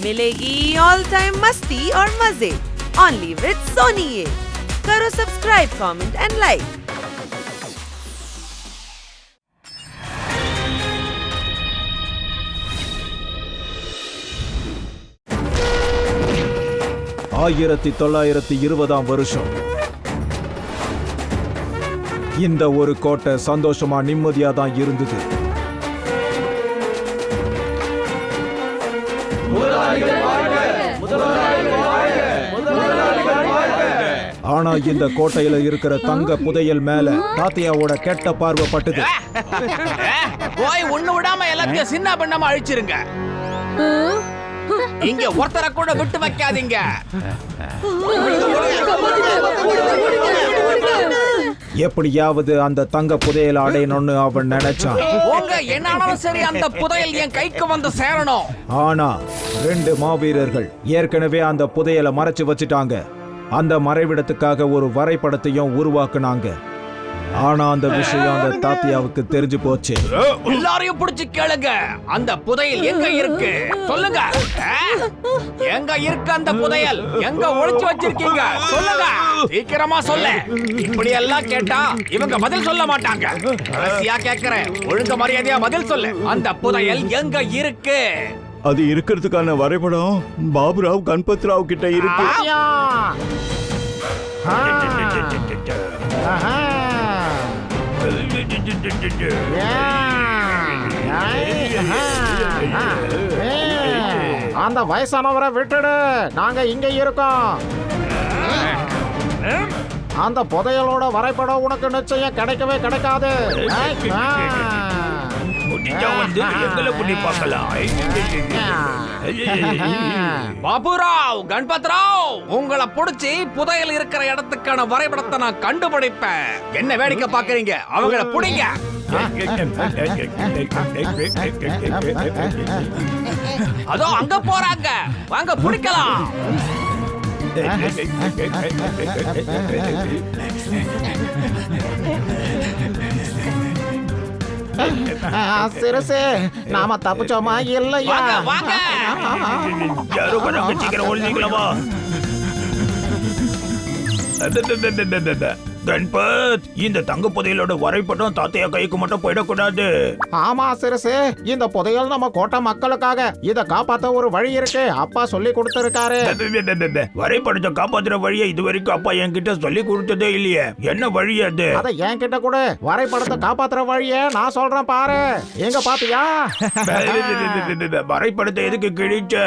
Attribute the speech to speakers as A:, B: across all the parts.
A: मिलेगी all time मस्ती और मजे ओनली विद सोनी। ये करो सब्सक्राइब, कमेंट एंड लाइक।
B: ஆயிரத்தி 1920 வருஷம் இந்த ஒரு கோட்டை சந்தோஷமா நிம்மதியா தான் இருந்தது. ஆனா இந்த கோட்டையில இருக்கிற தங்க புதையல் மேல தாத்தியாவோட கெட்ட பார்வை பட்டது.
C: போய் ஒண்ணு விடாம எல்லாத்தையும் சின்ன பண்ணாம அழிச்சிருங்க. இங்க ஒருத்தரை கூட விட்டு வைக்காதீங்க.
B: எப்படியாவது அந்த தங்க புதையல் அடையணும்னு அவன் நினைச்சான்.
C: உங்க என்னாலும் சரி அந்த புதையல் என் கைக்கு வந்து சேரணும்.
B: ஆனா 2 மாவீரர்கள் ஏற்கனவே அந்த புதையலை மறைச்சு வச்சுட்டாங்க. அந்த மறைவிடத்துக்காக ஒரு வரைபடத்தையும் உருவாக்குனாங்க. ஆனா அந்த விஷயம் அந்த தாத்தியாவுக்கு தெரிஞ்சு போச்சு.
C: எல்லாரையும் புடிச்சு கேளுங்க, அந்த புதையல் எங்க இருக்கு சொல்லுங்க. எங்க இருக்கு அந்த புதையல்? எங்க ஒளிச்சு வச்சிருக்கீங்க சொல்லுங்க, சீக்கிரமா சொல்ல. இப்படி எல்லாம் கேட்டா இவங்க பதில் சொல்ல மாட்டாங்க. கடைசியா கேக்குறேன், ஒழுங்க மரியாதையா பதில் சொல்லு. அந்த புதையல் எங்க இருக்கு?
D: அது இருக்கிறதுக்கான வரைபடம் பாபுராவ் கணபத்ராவ் கிட்ட இருக்கு.
E: அந்த வயசானவரை விட்டுடு, நாங்க இங்க இருக்கோம். அந்த புதையலோட வரைபடம் உனக்கு நிச்சயம் கிடைக்கவே கிடைக்காது.
C: பாபுராவ், கணபத்ராவ், உங்களை புடிச்சு புதையல் இருக்கிற இடத்துக்கான வரைபடத்தை நான் கண்டுபிடிப்பேன். என்ன வேடிக்கை பாக்குறீங்க? அவங்கள புடிங்க. அதோ அங்க போறாங்க, வாங்க பிடிக்கலாம்.
E: சிறுசு, நாம தப்பிச்சோமா இல்லையா?
D: யாரும் கொஞ்சம் சீக்கிரம் ஓடுறீங்களா? கணபத், இந்த தங்க புதையலோட வரைபடம் தாத்தையா கைக்கு மட்டும் போயிடக்கூடாது.
E: ஆமா சிறுசு, இந்த புதையல் நம்ம கோட்டை மக்களுக்காக. இத காப்பாத்த ஒரு வழி இருக்கு, அப்பா சொல்லி கொடுத்திருக்காரு.
D: வரைபடத்தை காப்பாத்துற வழியை இது வரைக்கும் அப்பா என்கிட்ட சொல்லி கொடுத்ததே இல்லையே. என்ன வழி அது?
E: அத என்கிட்ட கூட வரைபடத்தை காப்பாத்துற வழிய நான் சொல்றேன் பாரு. எங்க பாத்தியா?
D: வரைபடத்தை எதுக்கு கிழிச்ச?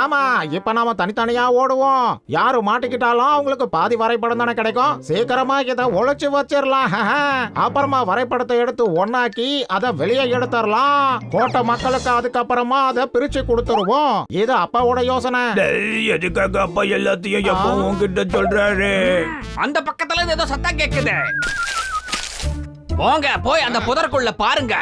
E: ஆமா, இப்ப நாம தனித்தனியா ஓடுவோம். யாரு மாட்டிக்கிட்டாலும் அவங்களுக்கு பாதி வரைபடம் தானே கிடைக்கும். சீக்கிரமா இதை ஒளிச்சு வச்சிடலாம். அப்புறமா வரைபடத்தை எடுத்து ஒன்னாக்கி அதை வெளியே எடுத்துடலாம். கோட்டை மக்களுக்கு அதுக்கப்புறமா அதை பிரிச்சு கொடுத்துருவோம். இது அப்பாவோட யோசனை.
D: எதுக்காக அப்பா எல்லாத்தையும் எப்போ உன்கிட்ட சொல்றாரு?
C: அந்த பக்கத்துல ஏதோ சத்தம் கேக்குது. போங்க, போய் அந்த புதருக்குள்ள பாருங்க.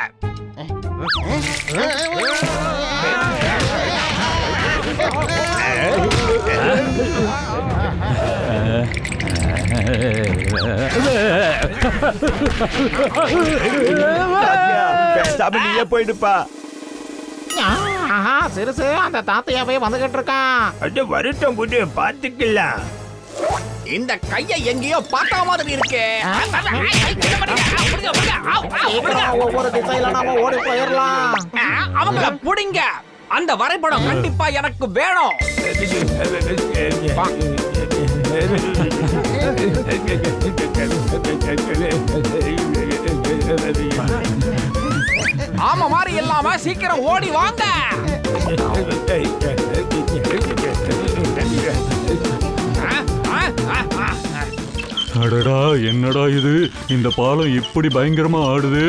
D: நீயே போயிடுப்பா.
E: சிறுசு, அந்த தாத்தையாவே வந்துகிட்டு இருக்கான்.
D: அது வருஷம் போட்டு பாத்துக்கலாம்.
C: இந்த கையை எங்கேயோ பார்த்தா மாதிரி இருக்கு.
E: ஒவ்வொரு திசையில நாம ஓடி போயிடலாம்.
C: அவங்கள புடிங்க. அந்த வரைபடம் கண்டிப்பா எனக்கு வேணும். ஆமா மாதிரி இல்லாம சீக்கிரம் ஓடி வாங்க.
F: அடடா, என்னடா இது? இந்த பாலம் இப்படி பயங்கரமா ஆடுது.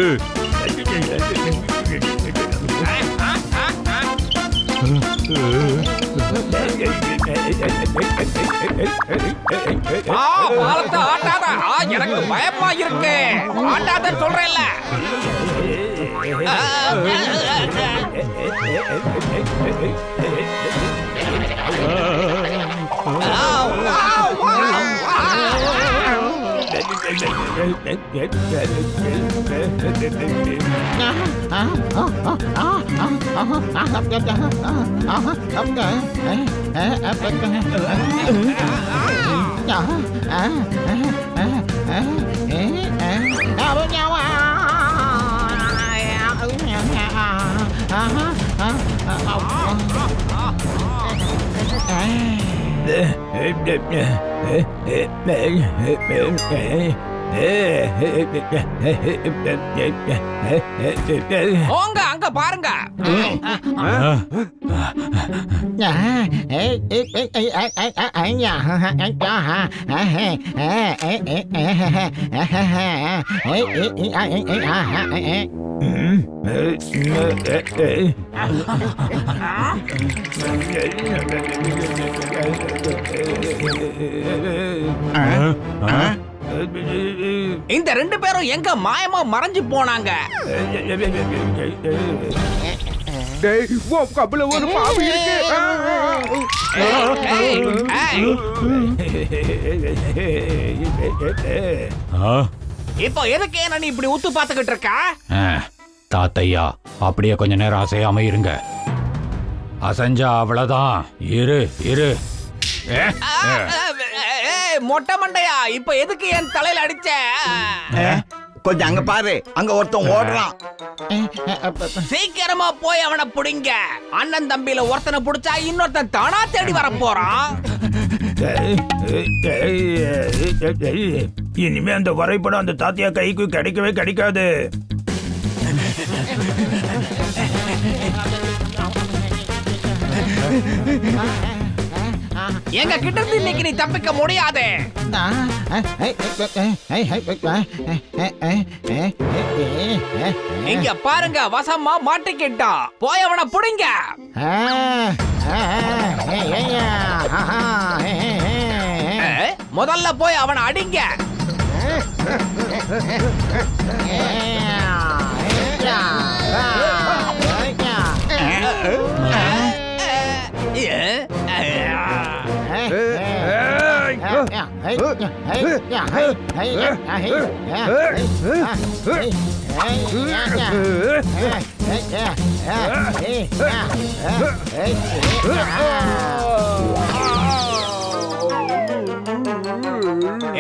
C: பாலத்தை ஆட்டாத, எனக்கு பயமா இருக்கு. ஆட்டாத சொல்றேன்ல. போங்க அங்க பாருங்க. இந்த ரெண்டு பேரும் எங்க மாயமா மறைஞ்சு போனாங்க?
D: ஒரு பாம்பு இருக்கு.
C: இப்போ எதுக்கு என்ன நீ இப்படி உத்து பாத்துக்கிட்டு இருக்க?
G: தாத்தையா, அப்படியே கொஞ்ச நேரம் அசையாம இருங்க. அசைஞ்சா அவ்வளவுதான். இரு இரு.
C: மொட்டை மண்டையா, இப்ப எதுக்கு என் தலையில அடிச்ச?
H: கொஞ்சம் அங்க பாரு, அங்க ஒருத்தன் ஓடுறான்.
C: சீக்கிரமா போய் அவனை புடிங்க. அண்ணன் தம்பியில ஒருத்தனை புடிச்சா இன்னொருத்தன் தானா தேடி வர போறான்.
D: இனிமே அந்த வரைபடம் அந்த தாத்தியா கைக்கு கிடைக்கவே கிடைக்காது.
C: எங்க கிட்ட இருந்து இன்னைக்கு நீ தப்பிக்க முடியாது. இங்க பாருங்க, வசமா மாட்டிக்கிட்டான். போய் அவனை புடிங்க. முதல்ல போய் அவனை அடிங்க.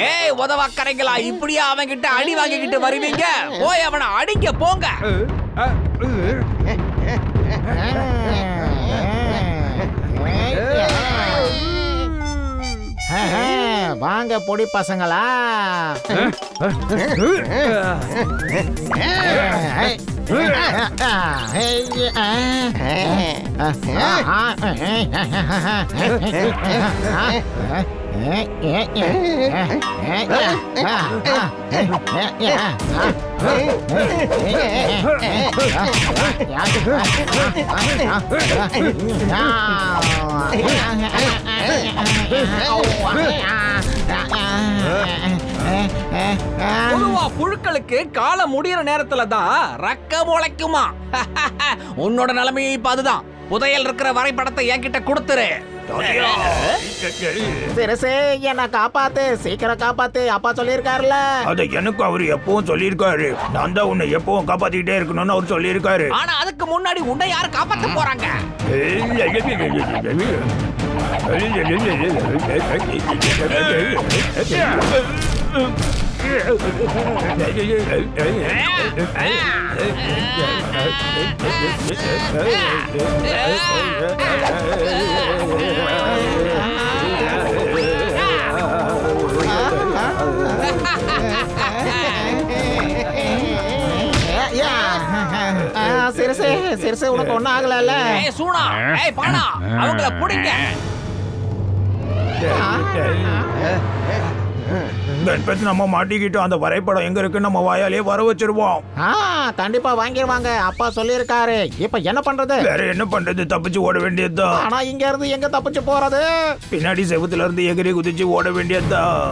C: ஏய் உதவாக்கரைங்களா, இப்படியா அவன் கிட்ட அடி வாங்கிக்கிட்டு வருவீங்க? போய் அவனை அடிங்க போங்க.
E: வாங்க பொடி பசங்களா.
C: பொதுவா புழுக்களுக்கு காலம் முடியற நேரத்துல தான் ரக்க முளைக்குமா. உன்னோட நிலைமையை இப்ப அதுதான். புதையல் இருக்கிற வரைபடத்தை என்கிட்ட கொடுத்துரு.
E: சிறுசே, என்ன காப்பாத்து, சீக்கிரம் காப்பாத்து. அப்பா சொல்லியிருக்காருல.
D: அத எனக்கு அவரு எப்பவும் சொல்லியிருக்காரு. நான் தான் உன்னை எப்பவும் காப்பாத்திக்கிட்டே இருக்கணும்னு அவர் சொல்லியிருக்காரு.
C: ஆனா அதுக்கு முன்னாடி உன்னை யாரு காப்பாத்த போறாங்க?
E: சிறுசே, சிறுசே, உனக்கு ஒன்னும் ஆகல?
C: ஏய் சூனா, ஏய் பானா, அவங்கள புடிங்க.
D: கணபதி, நம்ம மாட்டிக்கிட்டோம். அந்த வரைபடம் எங்க இருக்கு நம்ம வாயாலே வர வச்சிருவோம்.
E: கண்டிப்பா வாங்கிடுவாங்க. அப்பா சொல்லியிருக்காரு. இப்ப என்ன பண்றது?
D: வேற என்ன பண்றது? தப்பிச்சு ஓட வேண்டியதுதான்.
E: ஆனா இங்க இருந்து எங்க தப்பிச்சு போறது?
D: பின்னாடி செவுத்துல இருந்து எகிரி குதிச்சு ஓட வேண்டியதுதான்.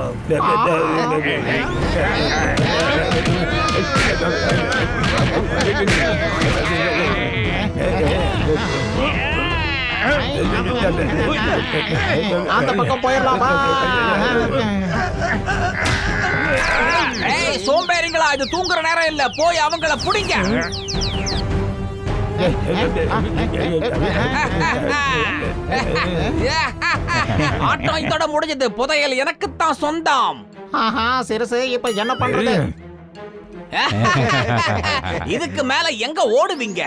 E: அந்த பக்கம் போயிடலாமா?
C: ஏய் சோம்பேறிங்களா, இது தூங்குற நேரம் இல்ல, போய் அவங்கள புடிங்க. ஆட்டம் இதோட முடிஞ்சது. புதையல் எனக்குத்தான் சொந்தம்.
E: ஆஹா சிறுசு, இப்ப என்ன பண்றது?
C: இதுக்கு மேல எங்க ஓடுவீங்க?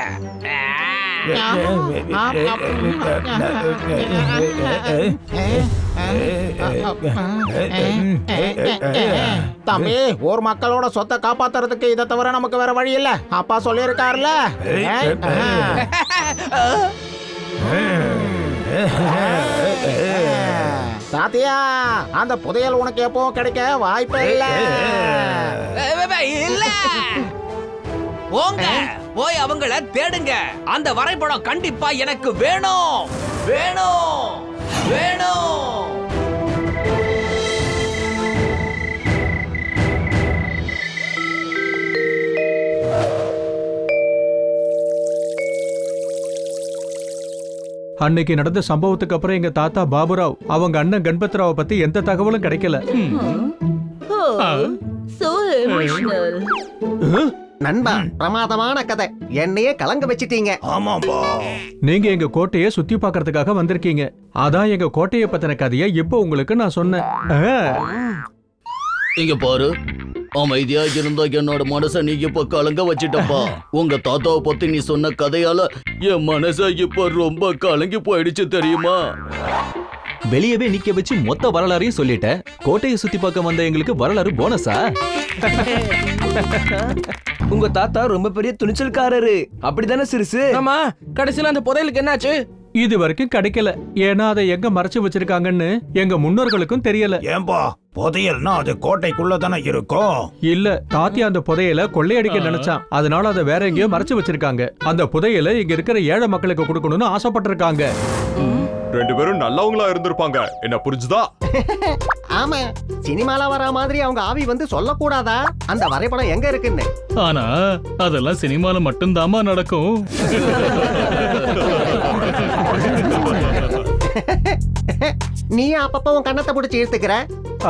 E: தம்பி, ஒரு மக்களோட சொத்தை காப்பாத்துறதுக்கு இதை தவிர நமக்கு வேற வழி இல்ல. அப்பா சொல்லியிருக்காருல. தாத்தியா, அந்த புதையல் உனக்கு எப்பவும் கிடைக்க வாய்ப்பு இல்ல.
C: இல்ல, போங்க, போய் அவங்கள தேடுங்க. அந்த வரைபடம் கண்டிப்பா எனக்கு வேணும், வேணும், வேணும்.
I: அன்னைக்கு நடந்த சம்பவத்துக்கு அப்புறம் எங்க தாத்தா பாபுராவ் அவங்க அண்ணன் கணபத்ராவை பத்தி எந்த தகவலும் கிடைக்கல.
J: நண்பா, பிரமாதமான கதை. என்னையே கலங்க வச்சிட்டீங்க.
D: ஆமாப்பா.
I: நீங்க எங்க கோட்டையை சுத்தி பார்க்கறதுக்காக வந்திருக்கீங்க. அதான் எங்க கோட்டையை பத்தின கதையை இப்போ உங்களுக்கு நான் சொன்னேன்.
K: இங்க பாரு, அமைதியா இருந்தா என்னோட மனச நீ இப்ப கலங்க வச்சிட்டப்பா. உங்க தாத்தாவை பத்தி நீ சொன்ன கதையால என் மனச இப்ப ரொம்ப கலங்கி போயிடுச்சு தெரியுமா?
L: வெளியவே நிக்க வச்சு மொத்த வரலாறையும் சொல்லிட்ட. கோட்டையை சுத்தி பார்க்க வந்த எங்களுக்கு வரலாறு போனஸா?
M: உங்க தாத்தா ரொம்ப பெரிய துணிச்சல்காரரு, அப்படிதானே சிறுசு?
C: ஆமா, கடைசியில அந்த புதையலுக்கு என்னாச்சு?
I: இது வரைக்கும் கிடைக்கல. ஏன்னா அதை எங்க மறைச்சு வச்சிருக்காங்கன்னு எங்க முன்னோர்களுக்கும் தெரியல.
D: ஏன்பா, புதையல்னா அது கோட்டைக்குள்ள தானே இருக்கும்.
I: இல்ல, தாத்தி அந்த புதையலை கொள்ளையடிக்க நினைச்சான். அதனால அதை வேற எங்கேயோ மறைச்சு வச்சிருக்காங்க. அந்த புதையலை இங்க இருக்கிற ஏழை மக்களுக்கு கொடுக்கணும்னு ஆசைப்பட்டிருக்காங்க.
N: ரெண்டு பேரும் நல்லவங்களா இருந்திருப்பாங்க, என்ன புரிஞ்சுதா?
J: ஆமா, சினிமால வர மாதிரி அவங்க ஆவி வந்து சொல்லக்கூடாதா அந்த வரைபடம் எங்க இருக்குன்னு?
F: ஆனா அதெல்லாம் சினிமால மட்டும்தாமா நடக்கும்.
J: நீ அப்பப்ப உன் கண்ணத்தை பிடிச்சி இழுத்துக்கிற.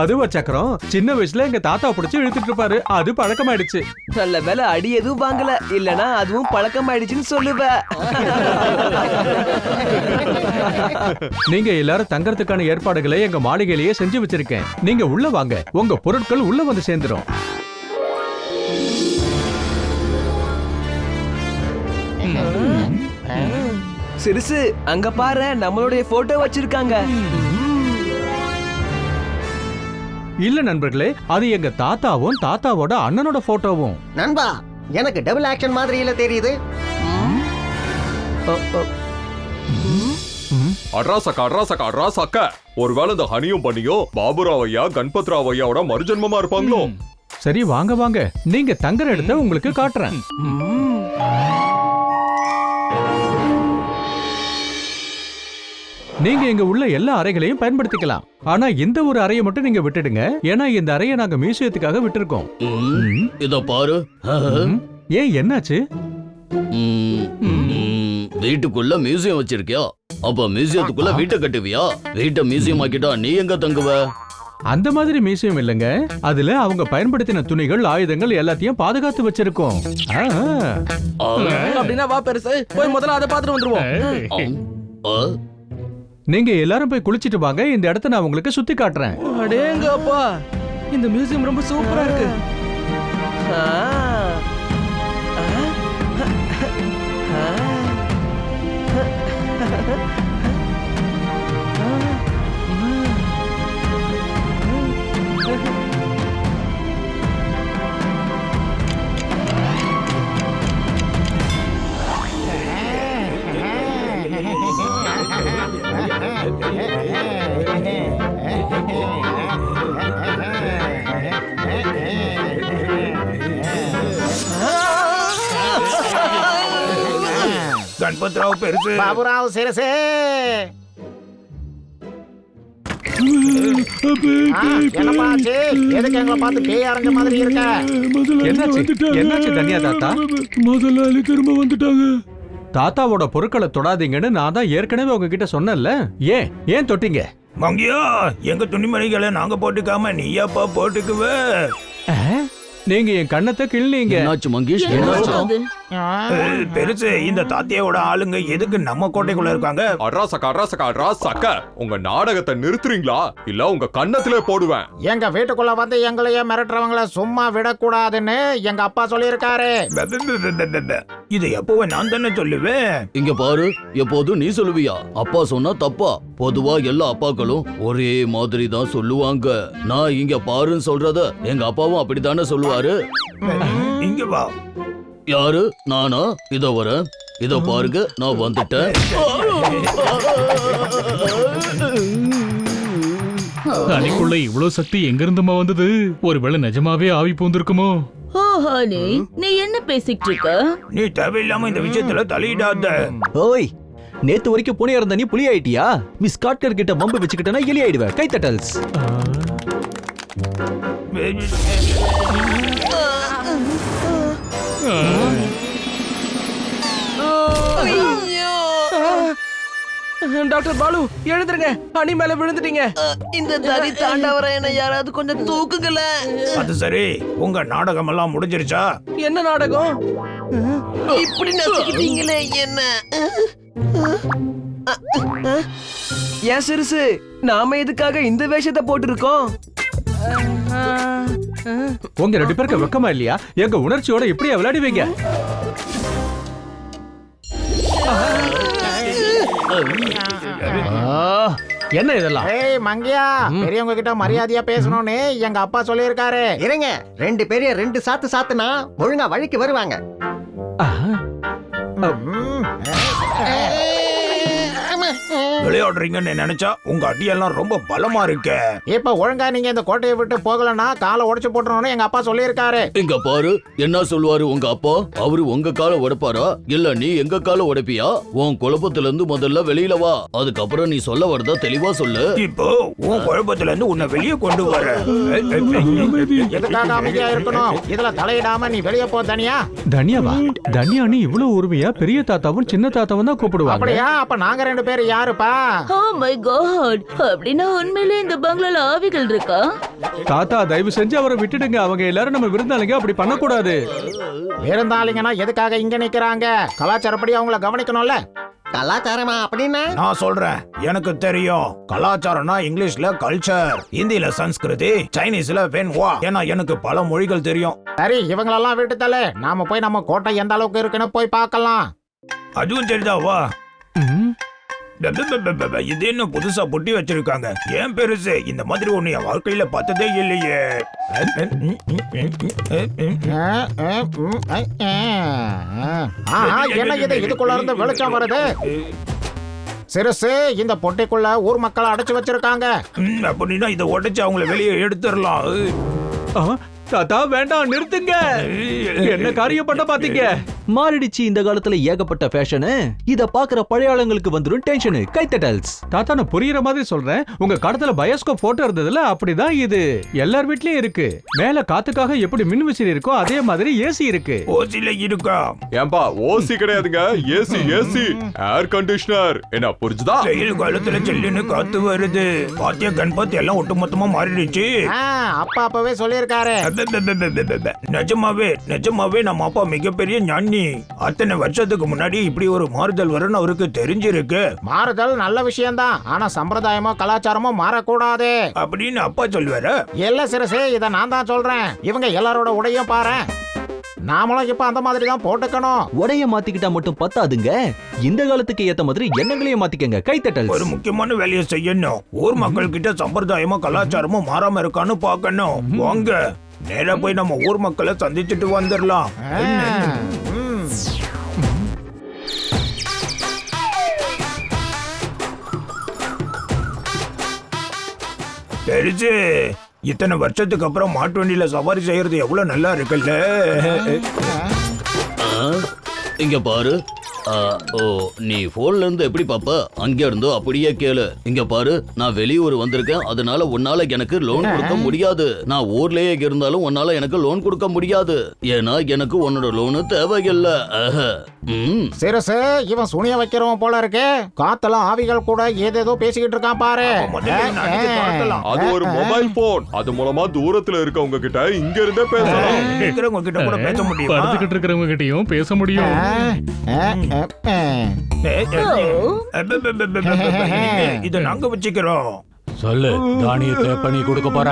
I: அதுவா சக்கரம், சின்ன வயசுல எங்க தாத்தா பிடிச்சி இழுத்துட்டு இருப்பாரு. அது பழக்கமாயிடுச்சு.
M: நல்ல வேலை அடி எதுவும் வாங்கல, இல்லனா அதுவும் பழக்கமாயிடுச்சுன்னு சொல்லுவ.
I: நீங்க எல்லாரும் தங்கறதுக்கான ஏற்பாடுகளை எங்க மாளிகையிலேயே செஞ்சு வச்சிருக்கேன். நீங்க உள்ள வாங்க, உங்க பொருட்கள் உள்ள வந்து சேர்ந்துரும்.
M: சிறுசு, அங்க பாரு, நம்மளுடைய போட்டோ வச்சிருக்காங்க.
I: இல்ல நண்பர்களே, அது எங்க தாத்தாவும் தாத்தாவோட அண்ணனோட போட்டோவும்.
J: நண்பா, எனக்கு டபுள் ஆக்ஷன் மாதிரி இல்ல தெரியுது.
N: அட்ராசக்கா. ஒருவேளை இந்த ஹனியும் பண்ணியும் பாபுராவ் ஐயா கணபத்ராவ் ஐயாவோட மறுஜன்மமா இருப்பாங்களோ?
I: சரி, வாங்க வாங்க, நீங்க தங்குற இடத்த உங்களுக்கு காட்டுறேன். நீங்க இங்க உள்ள எல்லா அறைகளையும் பயன்படுத்திக்கலாம். ஆனா இந்த ஒரு அறையை மட்டும் நீங்க விட்டுடுங்க. ஏன்னா இந்த அறையை நாங்க மியூசியத்துக்காக விட்டுருக்கோம்.
K: இத பாரு.
I: ஏன், என்னாச்சு?
K: வீட்டுக்குள்ள மியூசியம் வச்சிருக்கியா? அப்ப மியூசியத்துக்குள்ள வீட்டை கட்டுவியா? வீட்டை மியூசியம் ஆக்கிட்டா நீ எங்க தங்குவ?
I: அந்த மாதிரி மியூசியம் இல்லங்க. அதுல அவங்க பயன்படுத்தின துணிகள், ஆயுதங்கள் எல்லாத்தையும் பாதுகாத்து வச்சிருக்கோம்.
C: அப்படின்னா வா பெருசு, போய் முதல்ல அதை பார்த்துட்டு வந்துருவோம்.
I: நீங்க எல்லாரும் போய் குளிச்சிட்டு வாங்க. இந்த இடத்த நான் உங்களுக்கு சுத்தி காட்டுறேன்.
M: அடேங்கப்பா, இந்த மியூசியம் ரொம்ப சூப்பரா இருக்கு.
D: கணபத்ராவ் பெருசு,
E: பாபுராவ் சிறுசு. என்னப்பாச்சு? எதுக்கு எங்களை பார்த்து பேய் அரைஞ்ச மாதிரி இருக்க?
I: என்னாச்சு தனியா தாத்தா?
F: முதலாளி திரும்ப வந்துட்டாங்க.
I: தாத்தாவோட பொருட்களை தொடாதீங்கன்னு நான் தான் ஏற்கனவே உங்ககிட்ட சொன்னேன்ல. ஏன் தொட்டீங்க?
D: மங்கியா எங்க துணிமணிகளை நாங்க போட்டுக்காம நீயாப்பா போட்டுக்குவ?
I: நீங்க என் கண்ணத்தை கிள்ளீங்க.
K: என்னாச்சு மங்கேஷ்? என்னாச்சு?
D: பெருசு, இந்த தாத்தியாவோட ஆளுங்க எதுக்கு நம்ம கோட்டைக்குள்ள இருக்காங்க?
N: ராசக்கா உங்க நாடகத்தை நிறுத்துறீங்களா இல்ல உங்க கண்ணத்திலே போடுவேன்.
E: எங்க வீட்டுக்குள்ள வந்து எங்களையே மிரட்டுறவங்கள சும்மா விடக்கூடாதுன்னு எங்க அப்பா சொல்லியிருக்காரு.
D: இது எப்பவும் நான் தானே சொல்லுவேன்.
K: இங்க பாரு, எப்போதும் நீ சொல்லுவியா? அப்பா சொன்னா தப்பா? பொதுவா எல்லா அப்பாக்களும் ஒரே மாதிரி தான் சொல்லுவாங்க. நான் இங்க பாருன்னு சொல்றத எங்க அப்பாவும் அப்படித்தானே சொல்லுவாரு.
D: இங்க வா.
K: யாரு? நானா? இதோ வரேன். இதோ பாருங்க, நான் வந்துட்டேன்.
O: அன்னைக்குள்ள இவ்வளவு சக்தி எங்க இருந்துமா வந்தது? ஒருவேளை நிஜமாவே ஆவி பூந்திருக்குமோ?
P: ஓ ஹனி, நீ என்ன பேசிட்டு இருக்க?
D: நீ தேவையில்லாம இந்த விஷயத்துல தலையிடாத.
L: ஓய், நேத்து வரைக்கும் புனியா இருந்த நீ புலி ஆயிட்டியா? மிஸ் காட்கர் கிட்ட பம்பு வச்சுக்கிட்டனா எலி ஆயிடுவ. கை தட்டல்ஸ்.
M: டாக்டர் பாலு, எழுந்துருங்க. அணி மேல விழுந்துட்டீங்க. இந்த தறி தாண்டவரை என்ன யாராவது கொஞ்சம் தூக்குங்கள.
D: அது சரி, உங்க நாடகம் எல்லாம் முடிஞ்சிருச்சா?
M: என்ன நாடகம்? இப்படி நசுக்கிட்டீங்களே என்ன? ஏன் சிறுசு, நாம எதுக்காக இந்த வேஷத்தை போட்டுருக்கோம்?
I: உங்க 2 பேருக்கு வெக்கமா இல்லையா? எங்க உணர்ச்சியோட இப்படியா விளையாடுவீங்க? என்ன இதெல்லாம்?
E: ஏய் மங்கியா, பெரியவங்க கிட்ட மரியாதையா பேசணும்னு எங்க அப்பா சொல்லியிருக்காரு.
J: இருங்க, 2 பேரையும் 2 சாத்து சாத்துனா ஒழுங்கா வழிக்கு வருவாங்க.
D: விளையாடுறீங்கன்னு நினைச்சா உங்க அடியெல்லாம் ரொம்ப பலமா இருக்க.
E: இப்ப ஒழுங்கா நீங்க இந்த கோட்டையை விட்டு போகலன்னா காலை உடைச்சு போட்டுறோம்னு எங்க அப்பா சொல்லியிருக்காரு.
K: இங்க பாரு, என்ன சொல்லுவாரு உங்க அப்பா? அவரு உங்க காலை உடைப்பாரா இல்ல நீ எங்க காலை உடைப்பியா? உன் குழப்பத்துல இருந்து முதல்ல வெளியில வா, அதுக்கப்புறம் நீ சொல்ல வரதா தெளிவா சொல்லு.
D: இப்போ உன் குழப்பத்துல இருந்து உன்னை வெளியே கொண்டு வர.
E: எதுக்காக அமைதியா இருக்கணும்? இதுல தலையிடாம நீ வெளியே போ. தனியா
I: தனியாவா? தனியானு இவ்வளவு உரிமையா பெரிய தாத்தாவும் சின்ன தாத்தாவும் தான் கூப்பிடுவாங்க.
E: அப்படியா? அப்ப நாங்க 2 பேர் யாருப்பா?
P: ஓ மை காட், அப்படின்னா உண்மையிலே இந்த பங்களால ஆவிகள் இருக்கா?
I: தாத்தா, தயவு செஞ்சு அவரை விட்டுடுங்க. அவங்க எல்லாரும் நம்ம விருந்தாளிங்க, அப்படி பண்ணக்கூடாது.
E: விருந்தாளிங்கன்னா எதுக்காக இங்க நிக்கிறாங்க? கலாச்சாரப்படி அவங்கள கவனிக்கணும்ல.
J: கலாச்சாரமா அப்படின்னா?
D: நான் சொல்றேன், எனக்கு தெரியும். கலாச்சாரம்னா இங்கிலீஷ்ல கல்ச்சர், ஹிந்தில சன்ஸ்கிருதி, சைனீஸ்ல வென்வா. ஏன்னா எனக்கு பல மொழிகள் தெரியும்.
E: சரி, இவங்களெல்லாம் விட்டுத்தல. நாம போய் நம்ம கோட்டை எந்த அளவுக்கு இருக்குன்னு போய் பார்க்கலாம்.
D: அதுவும் சரிதான், வா. இது என்ன புதுசா பொட்டி வச்சிருக்காங்க? ஏன் பெருசு, இந்த மாதிரி ஒண்ணு என் வாழ்க்கையில பார்த்ததே இல்லையே.
E: என்ன இது? இதுக்குள்ள இருந்து வெளிச்சம் வருது. சிறுசு, இந்த பொட்டிக்குள்ள ஊர் மக்களை அடைச்சு வச்சிருக்காங்க.
D: அப்படின்னா இதை உடைச்சு அவங்கள வெளியே எடுத்துடலாம்.
I: தாத்தா வேண்டாம், நிறுத்துங்க. என்ன காரியம் பண்ண பாத்தீங்க?
L: மாறிடுச்சு இந்த காலத்துல ஏகப்பட்ட ஃபேஷனு. இத பாக்குற பழைய ஆளுங்களுக்கு வந்துரும் டென்ஷனு. கைத்தட்டல்ஸ்.
I: தாத்தா, நான் புரியுற மாதிரி சொல்றேன். உங்க கடத்துல பயோஸ்கோப் போட்டோ இருந்ததுல, அப்படிதான் இது எல்லார் வீட்லயும் இருக்கு. மேல காத்துக்காக எப்படி மின் விசிறி இருக்கோ அதே மாதிரி ஏசி இருக்கு.
D: ஓசில இருக்கா?
N: ஏன்பா ஓசி கிடையாதுங்க, ஏசி. Air conditioner. என்ன புரிஞ்சுதா?
D: வெயில் காலத்துல ஜில்லுன்னு காத்து வருது. பாத்தியா, கணபதி எல்லாம் ஒட்டுமொத்தமா மாறிடுச்சு.
E: அப்பா அப்பவே சொல்லியிருக்காரு.
D: நிஜமாவே நம்ம அப்பா மிகப்பெரிய ஞானி. அத்தனை வருஷத்துக்கு முன்னாடி இப்படி ஒரு மாறுதல் வரும்னு அவருக்கு தெரிஞ்சிருக்கு.
E: மாறுதல் நல்ல விஷயம்தான், ஆனா சம்பிரதாயமோ கலாச்சாரமோ மாறக்கூடாது
D: அப்படின்னு அப்பா சொல்லுவாரு.
E: இல்ல சிறுசே, இத நான் தான் சொல்றேன். இவங்க எல்லாரோட உடையும் பாரு. நாமளும் இப்ப அந்த மாதிரி தான் போட்டுக்கணும்.
L: உடைய மாத்திக்கிட்டா மட்டும் பத்தாதுங்க. இந்த காலத்துக்கு ஏத்த மாதிரி எண்ணங்களையும் மாத்திக்கங்க. கைத்தட்டல்.
D: ஒரு முக்கியமான வேலையை செய்யணும். ஊர் மக்கள் கிட்ட சம்பிரதாயமோ கலாச்சாரமோ மாறாம இருக்கான்னு பாக்கணும். வாங்க, நேரா போய் நம்ம ஊர் மக்களை சந்திச்சுட்டு வந்துடலாம். பெருசு, இத்தனை வருஷத்துக்கு அப்புறம் மாட்டு வண்டியில சவாரி செய்யறது எவ்வளவு நல்லா இருக்குல்ல.
K: இங்க பாரு, ஓ நீ போன்ல இருந்து எப்படி பாப்ப? அங்க இருந்தோ அப்படியே கேளு. இங்க பாரு, நான் வெளியூர் வந்திருக்கேன், அதனால உன்னால எனக்கு லோன் கொடுக்க முடியாது. நான் ஊர்லயே இருந்தாலும் உன்னால எனக்கு லோன் கொடுக்க முடியாது. ஏன்னா எனக்கு உன்னோட லோனு தேவையில்லை.
E: சிறுசு, இவன் சுனிய வைக்கிறவன் போல இருக்கே. காத்தெல்லாம் ஆவிகள் கூட ஏதேதோ பேசிக்கிட்டு இருக்கான் பாரு.
N: அது ஒரு மொபைல் போன். அது மூலமா தூரத்துல இருக்கவங்க கிட்ட இங்க இருந்தே பேசலாம்.
D: இருக்கிறவங்க கிட்ட கூட பேச முடியும்.
O: படுத்துக்கிட்டு இருக்கிறவங்க கிட்டயும் பேச முடியும்.
D: இத நாங்க வச்சுக்கிறோம்.
G: சொல்லு, தானியத்தை பண்ணி கொடுக்க போற?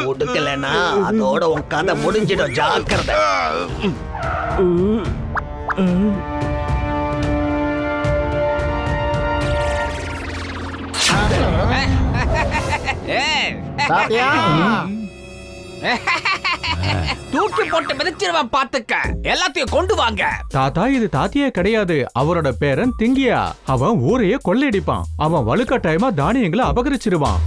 J: கொடுக்கலனா அதோட உன் கதை முடிஞ்சிடும். ஜாக்கிரதை.
C: தூக்கி போட்டு மிதிச்சிருவேன், பாத்துக்க. எல்லாத்தையும் கொண்டு வாங்க.
I: தாத்தா, இது தாத்தியே கிடையாது. அவரோட பேரன் திங்கியா. அவன் ஊரையே கொள்ளையடிப்பான். அவன் வலுக்கட்டாயமா தானியங்களை அபகரிச்சிருவான்.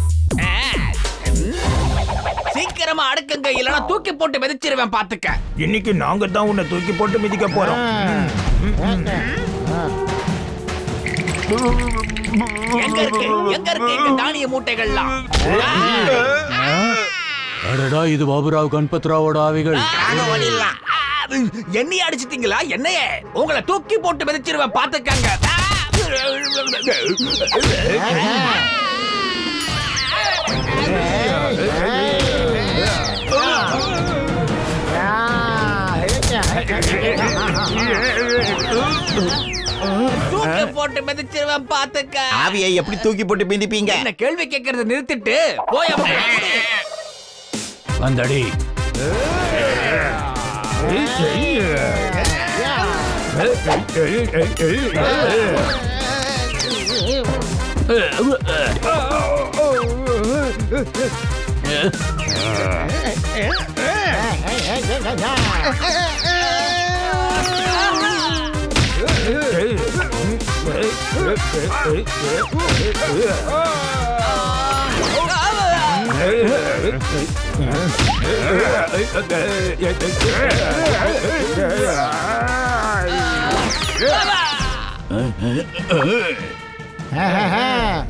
C: சீக்கிரமா அடுக்குங்க, இல்லனா தூக்கி போட்டு மிதிச்சிருவேன், பாத்துக்க.
D: இன்னைக்கு நாங்க தான் உன்னை தூக்கி போட்டு மிதிக்க போறோம்.
C: எங்க இருக்கு எங்க தானிய மூட்டைகள்லாம்?
G: அடடா, இது பாபுராவ் கணபத்ராவோட ஆவிகள்.
C: என்னைய அடிச்சிட்டீங்களா? என்னையே உங்களை தூக்கி போட்டு மிதிச்சிருவேன், பாத்துக்கங்க. தூக்கி போட்டு மிதிச்சிருவேன், பாத்துக்க.
H: ஆவியை எப்படி தூக்கி போட்டு மிதிப்பீங்க?
C: என்ன கேள்வி கேட்கறத நிறுத்திட்டு போய்
G: வந்தடி.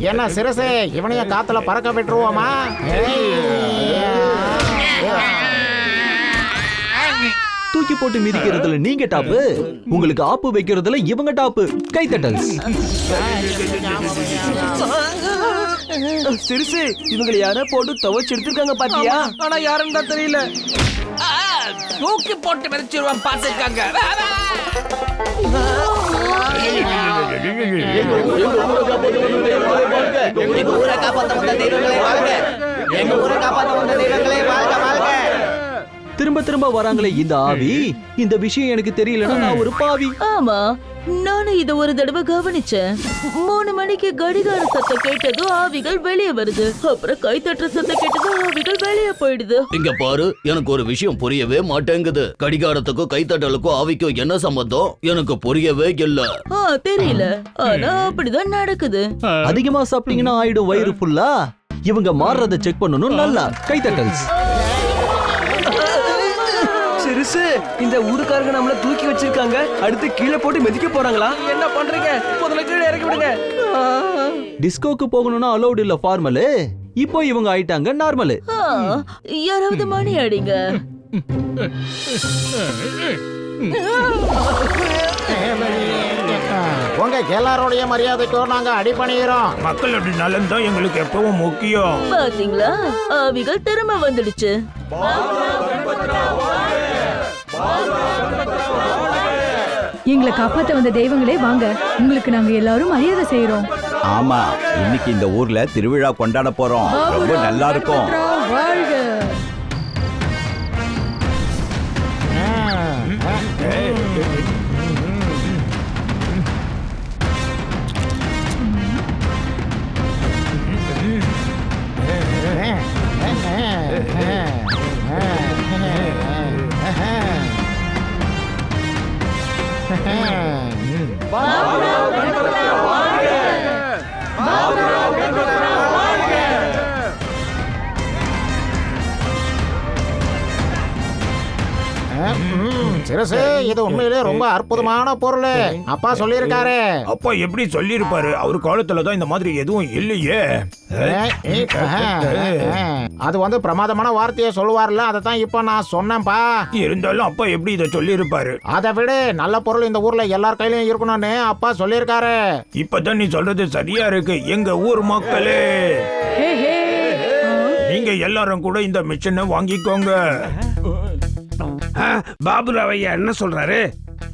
E: என்ன சிறுசு, இவனைய காத்துல பறக்க விட்டுருவோமா?
L: தூக்கி போட்டு மிதிக்கிறதுல நீங்க டாப்பு, உங்களுக்கு ஆப்பு வைக்கிறதுல இவங்க டாப்பு. கைத்தட்டல்ஸ்.
M: சிறுசு, இவங்களை யாரோ போட்டு துவைச்சு எடுத்திருக்காங்க பாத்தியா? ஆனா யாருன்னு தான் தெரியல.
C: தூக்கி போட்டு மிதிச்சிருவேன், பாத்துக்காங்க.
L: திரும்ப திரும்ப வராங்களே இந்த ஆவி. இந்த விஷயம் எனக்கு தெரியலன்னா நான் ஒரு பாவி.
P: ஆமா, நானும் இத ஒரு தடவை கவனிச்சேன். 3 மணிக்கு கடிகார சத்தம் கேட்டதும் ஆவிகள் வெளியே வருது. அப்புறம் கைத்தட்டுற சத்தம் கேட்டதும் ஆவிகள் வெளியே போயிடுது.
K: இங்க பாரு, எனக்கு ஒரு விஷயம் புரியவே மாட்டேங்குது. கடிகாரத்துக்கும் கைத்தட்டலுக்கும் ஆவிக்கும் என்ன சம்பந்தம்? எனக்கு புரியவே இல்ல.
P: தெரியல, ஆனா அப்படிதான் நடக்குது.
L: அதிகமா சாப்பிட்டீங்கன்னா ஆயிடும் வயிறு ஃபுல்லா. இவங்க மாறுறத செக் பண்ணணும். நல்லா கைத்தட்டல்ஸ்.
M: சிறுசு, இந்த ஊருக்காரங்க நம்மள தூக்கி வச்சிருக்காங்க. அடுத்து கீழே போட்டு மிதிக்க போறாங்களா? என்ன பண்றீங்க? முதல்ல கீழே இறக்கி விடுங்க.
L: டிஸ்கோக்கு போகணும்னா அலௌட் இல்ல ஃபார்மலு. இப்போ இவங்க ஆயிட்டாங்க நார்மலு.
P: யாராவது மணி அடிங்க.
E: உங்க எல்லாரோடைய மரியாதைக்கும் நாங்க அடிபணிகிறோம்.
D: மக்களோட நலன் தான் எங்களுக்கு எப்பவும் முக்கியம்.
P: பாத்தீங்களா, ஆவிகள் திரும்ப வந்துடுச்சு.
Q: எங்களை காப்பாத்த வந்த தெய்வங்களே வாங்க, உங்களுக்கு நாங்க எல்லாரும் மரியாதை செய்யறோம்.
H: ஆமா, இன்னைக்கு இந்த ஊர்ல திருவிழா கொண்டாட போறோம். ரொம்ப நல்லா இருக்கும்.
Q: வாழ்க.
E: சிறுசு, இது உண்மையிலே ரொம்ப அற்புதமான பொருள். அப்பா சொல்லியிருக்காரு.
D: அப்பா எப்படி சொல்லியிருப்பாரு? அவர் காலத்துலதான் இந்த மாதிரி எதுவும் இல்லையே.
E: அது வந்து பிரமாதமான வார்த்தையை சொல்லுவார்ல, அதை தான் இப்ப நான் சொன்னேன்பா.
D: இருந்தாலும் அப்பா எப்படி இதை சொல்லியிருப்பாரு?
E: அதை விட நல்ல பொருள் இந்த ஊர்ல எல்லார் கையிலயும் இருக்கணும்னு அப்பா சொல்லியிருக்காரு.
D: இப்பதான் நீ சொல்றது சரியா இருக்கு. எங்க ஊர் மக்களே, நீங்க எல்லாரும் கூட இந்த மிஷினை வாங்கிக்கோங்க.
R: பாபுராவ் ஐயா என்ன சொல்றாரு?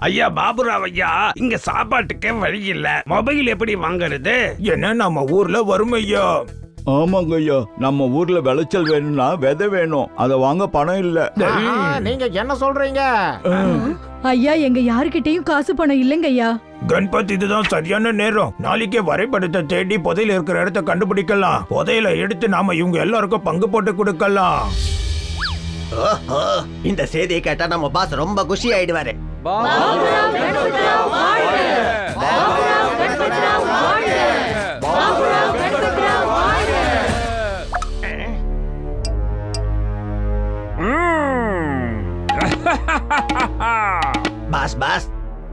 R: ஐயா பாபுராவ் ஐயா, இங்க சாப்பாட்டுக்கே வழி இல்ல, மொபைல் எப்படி வாங்குறது?
D: என்ன நம்ம ஊர்ல வரும் ஐயா?
H: ஆமாங்க ஐயா, நம்ம ஊர்ல விளைச்சல் வேணும்னா விதை வேணும், அதை வாங்க பணம் இல்ல.
E: நீங்க என்ன சொல்றீங்க?
Q: ஐயா, எங்க யாருக்கிட்டையும் காசு பணம் இல்லைங்க ஐயா.
D: கணபதி, இதுதான் சரியான நேரம். நாளைக்கே வரைபடத்தை தேடி புதையில இருக்கிற இடத்தை கண்டுபிடிக்கலாம். புதையில எடுத்து நாம இவங்க எல்லாருக்கும் பங்கு போட்டு கொடுக்கலாம்.
J: இந்த செய்தியை கேட்டா நம்ம பாஸ் ரொம்ப குஷி ஆயிடுவாரு. பாஸ் பாஸ்,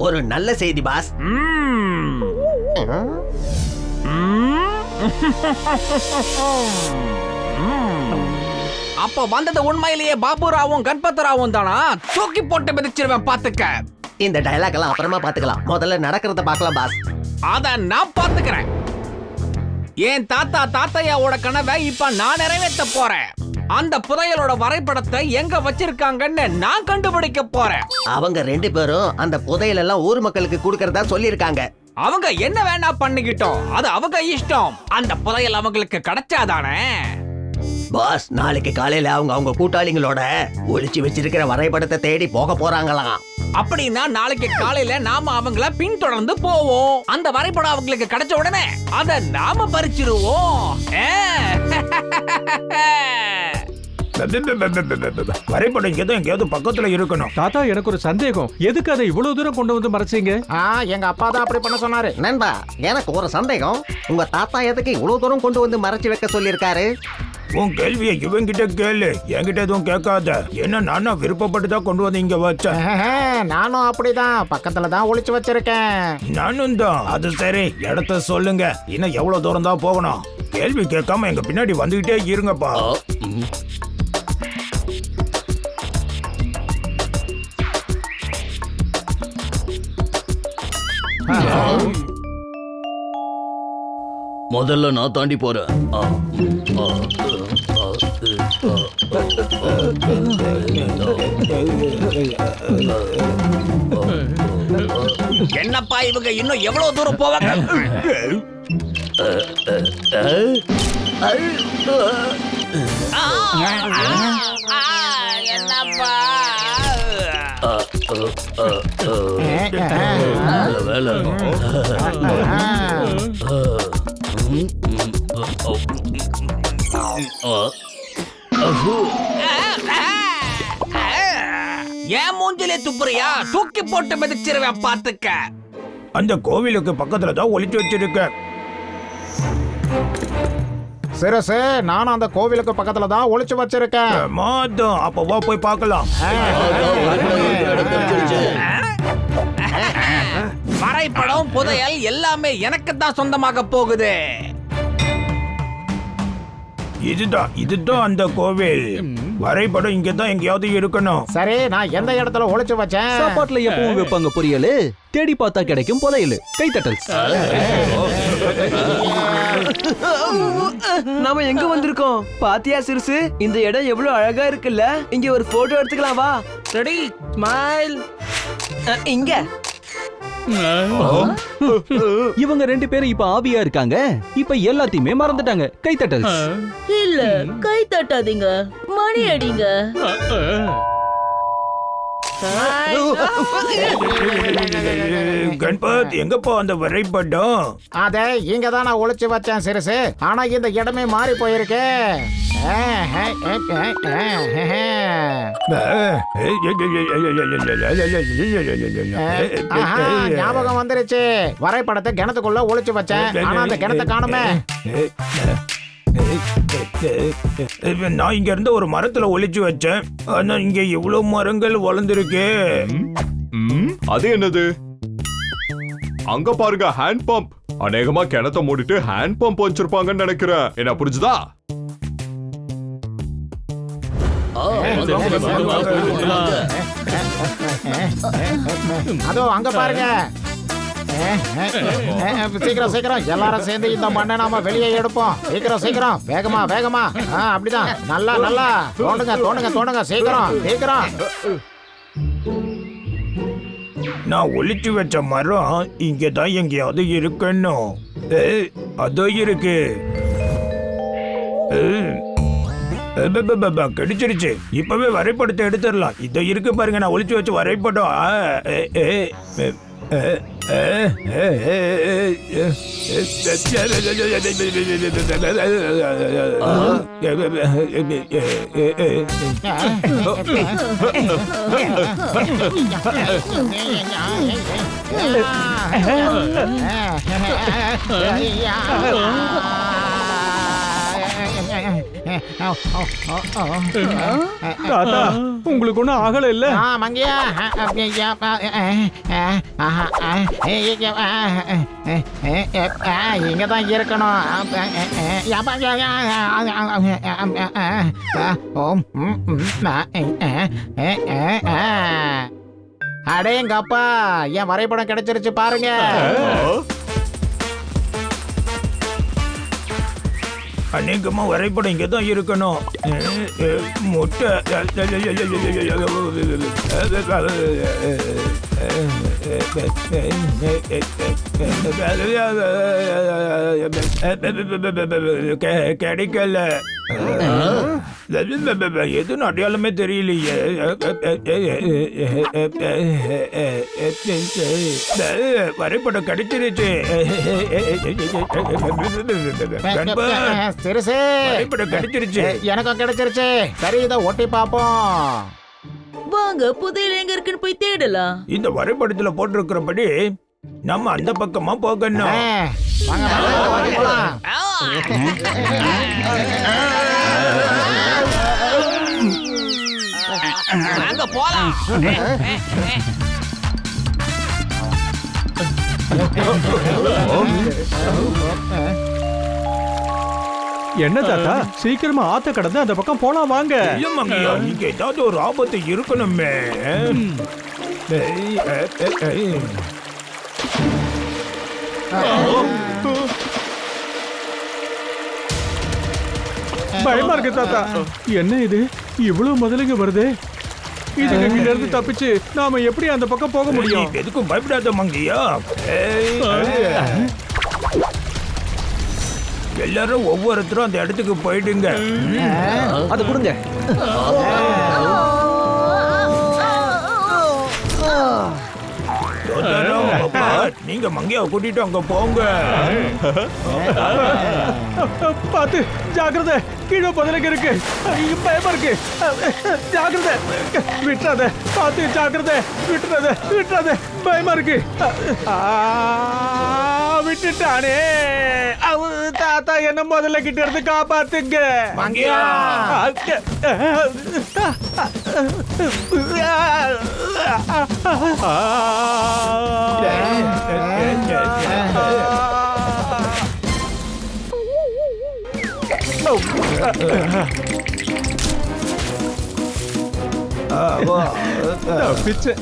J: ஒரு நல்ல செய்தி பாஸ்.
C: அப்ப வந்தது உண்மையிலேயே பாபுராவும் கணபதிராவும் தானா? தூக்கி போட்டு மிதிச்சிருவேன் பாத்துக்க.
J: இந்த டயலாக் எல்லாம் அப்புறமா பாத்துக்கலாம், முதல்ல நடக்கிறத பார்க்கலாம் பாஸ்.
C: அத நான் பாத்துக்கிறேன். என் தாத்தாயாவோட கனவை இப்ப நான் நிறைவேற்ற போறேன். அந்த புதையலோட வரைபடத்தை எங்க வச்சிருக்காங்கன்னு நான் கண்டுபிடிக்க போறேன்.
J: அவங்க 2 பேரும் அந்த புதையல் எல்லாம் ஊர் மக்களுக்கு கொடுக்கறதா சொல்லிருக்காங்க.
C: அவங்க என்ன வேணா பண்ணிக்கிட்டோம், அது அவங்க இஷ்டம். அந்த புதையல் அவங்களுக்கு கிடைச்சாதானே?
J: பாஸ், நாளைக்கு காலையில அவங்க கூட்டாளிங்களோட ஒளிச்சு வச்சிருக்கிற வரைபடத்தை தேடி போக போறாங்களாம்.
C: அப்படின்னா நாளைக்கு காலையில நாம அவங்கள பின்தொடர்ந்து போவோம். அந்த வரைபடம் அவங்களுக்கு கிடைச்ச உடனே அத நாம பறிச்சிருவோம்.
D: வரைபடம் இங்கதான் எங்கேயாவது பக்கத்துல இருக்கணும்.
I: தாத்தா, எனக்கு ஒரு சந்தேகம். எதுக்கு அதை இவ்வளவு தூரம் கொண்டு வந்து மறைச்சீங்க?
E: எங்க அப்பா தான் அப்படி பண்ண சொன்னாரு.
J: நண்பா, எனக்கு ஒரு சந்தேகம். உங்க தாத்தா எதுக்கு இவ்வளவு தூரம் கொண்டு வந்து மறைச்சு வைக்க சொல்லியிருக்காரு?
D: உன் கேள்வியை இவங்கிட்ட கேளு, என்கிட்ட எதுவும் கேட்காத. என்ன நானா விருப்பப்பட்டு தான் கொண்டு வந்து இங்க வச்சேன்.
E: நானும் அப்படிதான் பக்கத்துல தான் ஒளிச்சு வச்சிருக்கேன்.
D: நானும் தான். அது சரி, இடத்த சொல்லுங்க. இன்னும் எவ்வளவு தூரம் தான் போகணும்? கேள்வி கேட்காம எங்க பின்னாடி வந்துகிட்டே இருங்கப்பா.
K: முதல்ல நான் தாண்டி போறேன்.
C: என்னப்பா இவங்க இன்னும் எவ்வளவு தூரம் போவாங்க? என்னப்பா
K: வேலை
C: ஏன் மூஞ்சிலே துப்புறியா? தூக்கி போட்டு மிதிச்சிருவேன் பாத்துக்க.
D: அந்த கோவிலுக்கு பக்கத்துல தான் ஒளிச்சு வச்சிருக்கேன்.
E: சிரசு, நானும் அந்த கோவிலுக்கு பக்கத்துல தான் ஒளிச்சு வச்சிருக்கேன்.
D: மாதம் அப்பவா போய் பார்க்கலாம்.
C: வரைபடம், புதையல் எல்லாமே எனக்கு தான் சொந்தமாக போகுது.
D: இதுதான் அந்த கோவில். வரைபடம் இங்க தான் எங்கேயாவது இருக்கணும்.
E: சரி, நான் எந்த இடத்துல ஒளிச்சு வச்சேன்?
L: சாப்பாட்டுல எப்பவும் வைப்பாங்க பொரியல், தேடி பார்த்தா கிடைக்கும் புதையல். கைத்தட்டல்ஸ்.
M: நாம எங்க வந்திருக்கோம் பாத்தியா சிறுசு? இந்த இடம் எவ்வளவு அழகா இருக்குல்ல. இங்க ஒரு போட்டோ எடுத்துக்கலாம் வா. Ready, smile. இங்க
L: இவங்க 2 பேரும் இப்ப ஆவியா இருக்காங்க. இப்ப எல்லாத்தையுமே மறந்துட்டாங்க. கைத்தட்டல்ஸ்.
P: இல்ல, கை தட்டாதீங்க, மணி அடிங்க.
D: கணபத், எங்கப்பா அந்த வரைபடம்?
E: அதை இங்க தான் நான் ஒளிச்சு வச்சேன் சிறுசு. ஆனா இந்த இடமே மாறி போயிருக்கு. ஞாபகம் வந்துருச்சு. வரைபடத்தை கிணத்துக்குள்ள ஒளிச்சு வச்சேன். ஆனா அந்த கிணத்தை காணுமே.
D: நான் இங்க இருந்து ஒரு மரத்துல ஒளிச்சு வச்சேன். ஆனா இங்க இவ்வளவு மரங்கள் வளர்ந்துருக்கு.
N: அது என்னது? அங்க பாருங்க, ஹேண்ட் பம்ப். அநேகமா கிணத்த மூடிட்டு ஹேண்ட் பம்ப் வச்சிருப்பாங்கன்னு நினைக்கிறேன். என்ன புரிஞ்சுதா?
E: அதோ அங்க பாருங்க. சீக்கிரம் சீக்கிரம் எல்லாரும் சேர்ந்து இந்த மண்ணை நாம வெளியே எடுப்போம். சீக்கிரம் சீக்கிரம், வேகமா வேகமா. அப்படிதான், நல்லா நல்லா தோண்டுங்க தோண்டுங்க தோண்டுங்க, சீக்கிரம் சீக்கிரம்.
D: நான் ஒளிச்சு வச்ச மரம் இங்கதான் எங்கேயாவது இருக்கணும். அதோ இருக்கு. கிடைச்சிருச்சு. இப்பவே வரைபடத்தை எடுத்துடலாம். இதோ இருக்கு பாருங்க, நான் ஒளிச்சு வச்ச வரைபடம்.
I: தாத்தா, உங்களுக்கு ஒண்ணும் ஆகல இல்ல?
E: மங்கியா இங்கதான் இருக்கணும். அடேங்கப்பா, என் வரைபடம் கிடைச்சிருச்சு பாருங்க.
D: அநேகமா வரைபடம் இங்கதான் இருக்கணும். முட்டை கிடைக்கல. எதுவும் அடையாளமே தெரியலையே. வரைபடம் கிடைச்சிருச்சு. வரைபடம் கிடைச்சிருச்சு.
E: எனக்கும் கிடைச்சிருச்சு. சரி, இதை ஒட்டி பாப்போம்.
P: வாங்க, புதையல் எங்க இருக்குன்னு போய் தேடலாம்.
D: இந்த வரைபடத்துல போட்டிருக்கிறபடி நம்ம அந்த பக்கமா போகணும்.
C: அங்க போலாம்.
I: என்ன தாத்தா, சீக்கிரமா ஆத்த கடந்து அந்த பக்கம் போலாம் வாங்க.
D: இங்க ஏதாவது ஒரு ஆபத்து இருக்கணுமே.
I: பயமா இருக்கு தாத்தா. என்ன இது, இவ்வளவு முதலுங்க வருது? இதுல இருந்து தப்பிச்சு நாம எப்படி அந்த பக்கம் போக முடியும்?
D: எதுக்கும் பயப்படாத மங்கியா. எல்லாரும் ஒவ்வொருத்தரும் அந்த இடத்துக்கு போயிடுங்க.
L: அது கொடுங்க.
D: நீங்க மங்கையாவை கூட்டிட்டு அங்க போங்க.
I: பாத்து, ஜாக்கிரதை, கீழே பதிலுக்கு இருக்கு. பயமா இருக்கு. ஜாக்கிரதை, விட்டுறாத. பாத்து, ஜாக்கிரதை, விட்டுறாத விட்டுறாத. பயமா இருக்கு. விட்டுட்டானே. தாத்தா, என்ன முதல்ல கிட்ட இருந்து காப்பாத்துங்க. பிச்சை.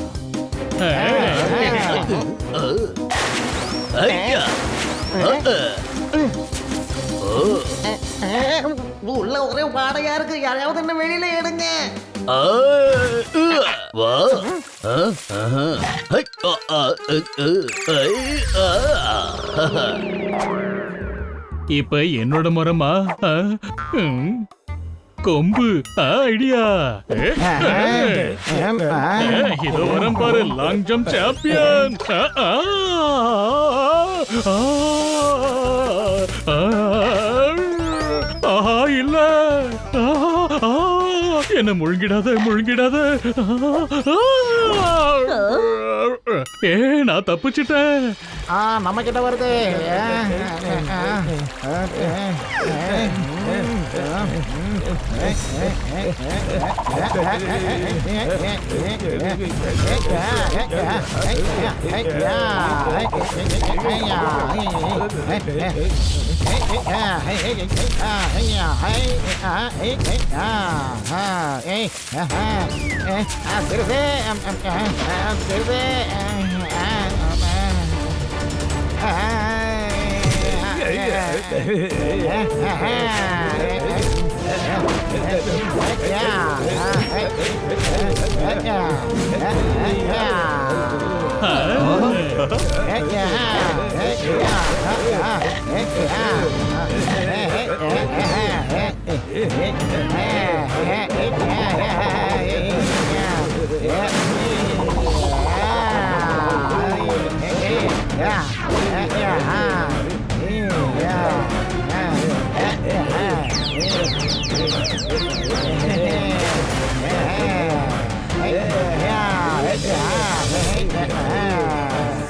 J: உள்ள ஒரே பாடையா இருக்கு. யாரையாவது என்ன வெளியில எடுங்க.
O: இப்ப என்னோட மரமா? கொம்பு ஐடியா. இதோ வரம் பாரு, லாங் ஜம்ப் சாம்பியன். ஆஹா, இல்ல. என்ன முழுங்கிடாத முழுங்கிடாத. நான் தப்பிச்சிட்டேன்.
E: நம்ம கிட்ட வருது.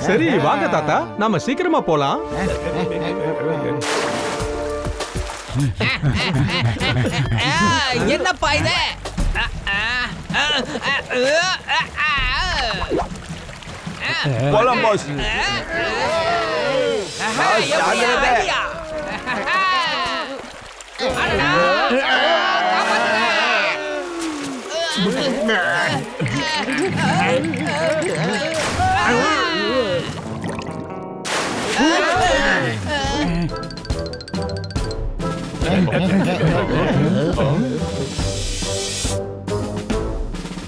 I: சரி வாங்க தாத்தா, நாம சீக்கிரமா போலாம்.
C: என்னப்பா இது?
H: போலாம் பாஸ்.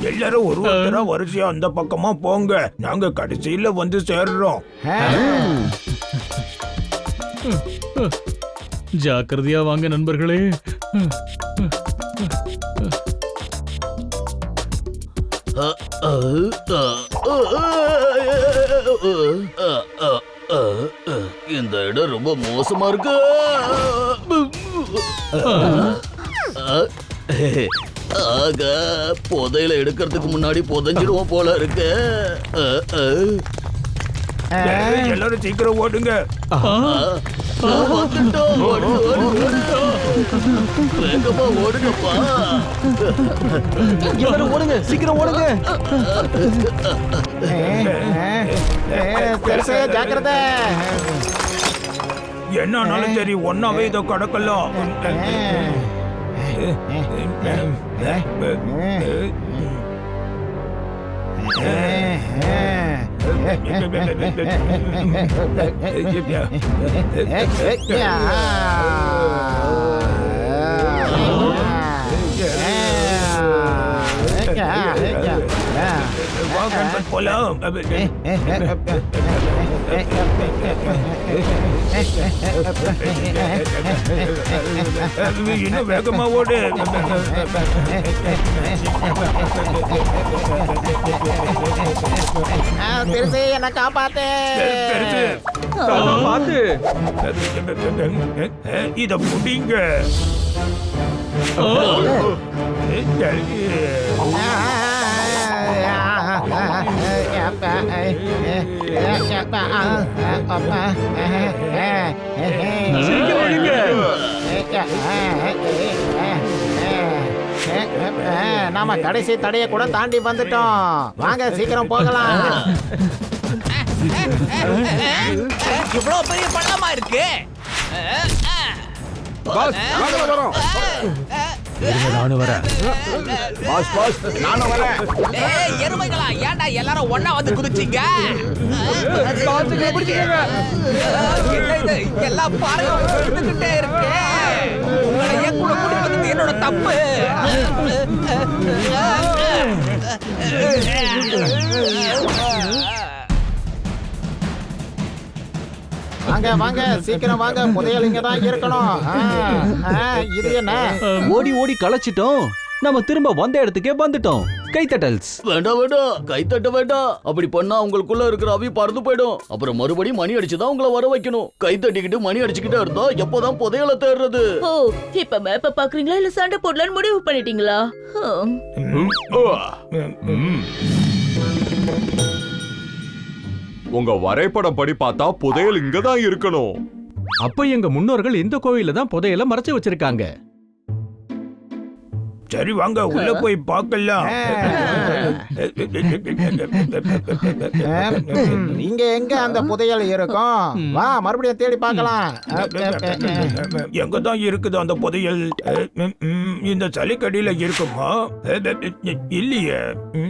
D: எல்லாரும் ஒருத்தரா வரிசையா அந்த பக்கமா போங்க, நாங்க கடைசியில வந்து சேர்றோம்.
O: ஜாக்கிரதையா வாங்க நண்பர்களே.
K: இந்த இடம் ரொம்ப மோசமா இருக்கு. ஆக புதையில எடுக்கிறதுக்கு முன்னாடி புதைஞ்சிடுவோம் போல இருக்கு.
D: எல்லாரும் சீக்கிரம் ஓடுங்க.
K: வேகமா ஓடுங்கப்பா.
L: எல்லாரும் ஓடுங்க, சீக்கிரம் ஓடுங்க.
E: ஜாக்கிரதை.
D: என்னாலும் சரி, ஒன்னாவே இதை கடக்கலாம். போலாம். இன்னும் வேகமா ஓடு.
E: பெருசு என்ன காப்பாத்து.
I: பாத்து
D: இத புடிங்க.
E: நாம கடைசி தடைய கூட தாண்டி வந்துட்டோம். வாங்க சீக்கிரம் போகலாம்.
C: இவ்வளவு பெரிய பள்ளமா இருக்கு.
G: நானும் வரேன்.
H: பாஸ் பாஸ், நானும் வரேன்.
C: எருமைகளா, ஏன்டா எல்லாரும் ஒண்ணா வந்து குதிச்சீங்க? எல்லாம் பாருங்க, விழுந்துகிட்டே இருக்கு. உங்களை என் கூட கூட்டி வந்தது என்னோட தப்பு.
E: வாங்க வாங்க சீக்கிரம் வாங்க, புதையல் இங்க தான் இருக்கணும். இது என்ன?
L: ஓடி ஓடி களைச்சிட்டோம், நம்ம திரும்ப வந்த இடத்துக்கே வந்துட்டோம். கைத்தட்டல்ஸ்.
K: வேண்டாம் வேண்டாம், கைத்தட்ட வேண்டாம். அப்படி பண்ணா உங்களுக்குள்ள இருக்கிற அவி பறந்து போயிடும். அப்புறம் மறுபடியும் மணி அடிச்சுதான் உங்களை வர வைக்கணும். கை தட்டிக்கிட்டு மணி அடிச்சுக்கிட்டே இருந்தா எப்போதான் புதையல தேடுறது?
P: ஓ, இப்ப மேப்ப பாக்குறீங்களா இல்ல சண்டை போடலான்னு முடிவு பண்ணிட்டீங்களா?
N: உங்க வரைபடம் படி பார்த்தா புதையல் இங்கதான் இருக்கணும்.
I: அப்ப எங்க முன்னோர்கள் இந்த கோயில தான் புதையல மறைச்சு வச்சிருக்காங்க.
D: சரி வாங்க உள்ள போய் பார்க்கலாம்.
E: இங்க எங்க அந்த புதையல் இருக்கும்? வா மறுபடியும் தேடி பார்க்கலாம்.
D: எங்க தான் இருக்குது அந்த புதையல்? இந்த சளிக்கடியில இருக்குமா? இல்லையே.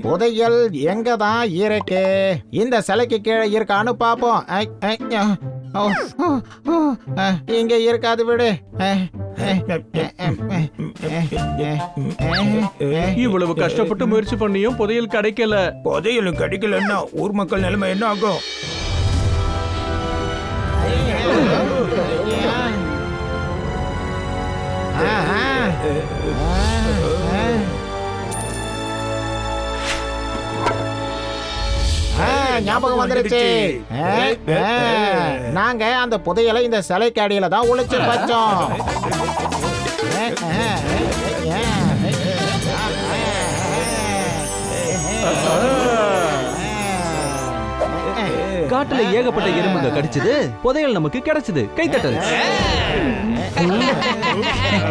E: புதையல் எங்க தான் இருக்கு? இந்த சிலைக்கு கீழே இருக்கான்னு பாப்போம். இங்க இருக்காது விடு.
I: இவ்வளவு கஷ்டப்பட்டு முயற்சி பண்ணியும் புதையல் கிடைக்கல.
D: புதையலும் கிடைக்கலன்னா ஊர் மக்கள் நிலைமை என்ன ஆகும்?
E: ஞாபகம் வந்துருச்சு. நாங்க அந்த புதையலை இந்த சிலைக்கு அடியில தான் ஒளிச்சு வச்சோம்.
L: காட்டுல ஏகப்பட்ட எறும்புங்க கடிச்சது, புதையல் நமக்கு கிடைச்சது. கைத்தட்டல்.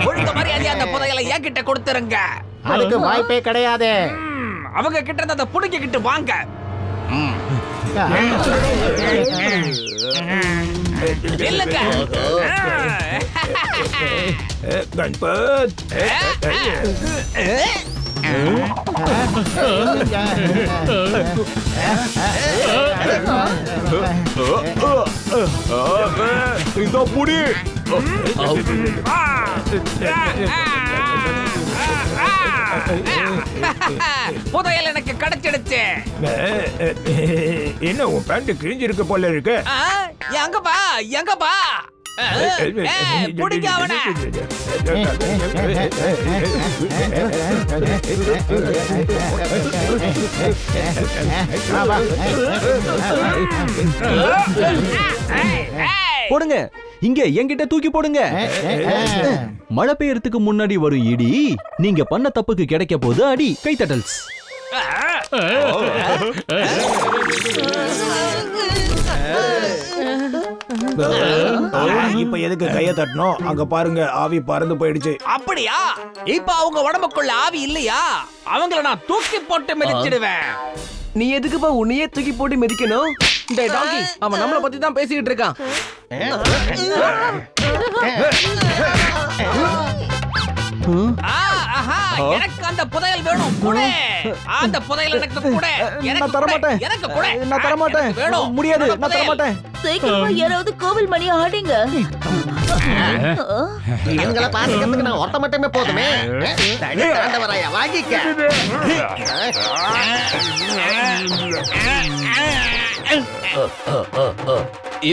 C: ஒழுங்க மரியாதை அந்த புதையலை என்கிட்ட கொடுத்துருங்க.
E: அதுக்கு வாய்ப்பே கிடையாது.
C: அவங்க கிட்ட இருந்து அதை புடிக்கிட்டு வாங்க. இல்லங்க
D: கணபத்,
N: இந்த புடி
C: புதையல் எனக்கு கிடைச்சிடுச்சு.
D: என்ன உன் பேண்ட் கிழிஞ்சிருக்கு போல இருக்கு.
C: எங்கப்பா எங்கப்பா புடிக்க அவன.
L: போடுங்க, இங்க என்கிட்ட தூக்கி போடுங்க. மழை பெய்யறதுக்கு முன்னாடி வரும் இடி நீங்க பண்ண தப்புக்கு கிடைக்க போது அடி. கைத்தட்டல்ஸ்.
D: இப்ப எதுக்கு கைய தட்டணும்? அங்க பாருங்க, ஆவி பறந்து போயிடுச்சு.
C: அப்படியா? இப்ப அவங்க உடம்புக்குள்ள ஆவி இல்லையா? அவங்கள நான் தூக்கி போட்டு மிதிச்சிடுவேன்.
M: நீ எதுக்குப்பா உன்னையே தூக்கி போட்டு மிதிக்கணும்? டேய் டாங்கி, அவன் நம்மள பத்தி தான் பேசிக்கிட்டு இருக்கான்.
C: எனக்கு அந்த புதையல் வேணும். குடு. அந்த புதையல் எனக்கு குடு.
L: நான் தர மாட்டேன்.
C: எனக்கு குடு.
L: நான் தர மாட்டேன்.
C: வேணும்.
L: முடியாது. நான் தர மாட்டேன்.
P: சீக்கிரமா யாராவது கோவில் மணி ஆடிங்க.
J: எங்களை பாத்துக்கிறதுக்கு நான் ஒருத்த மட்டுமே போதுமே. தாண்டவராயா வாங்கிக்க.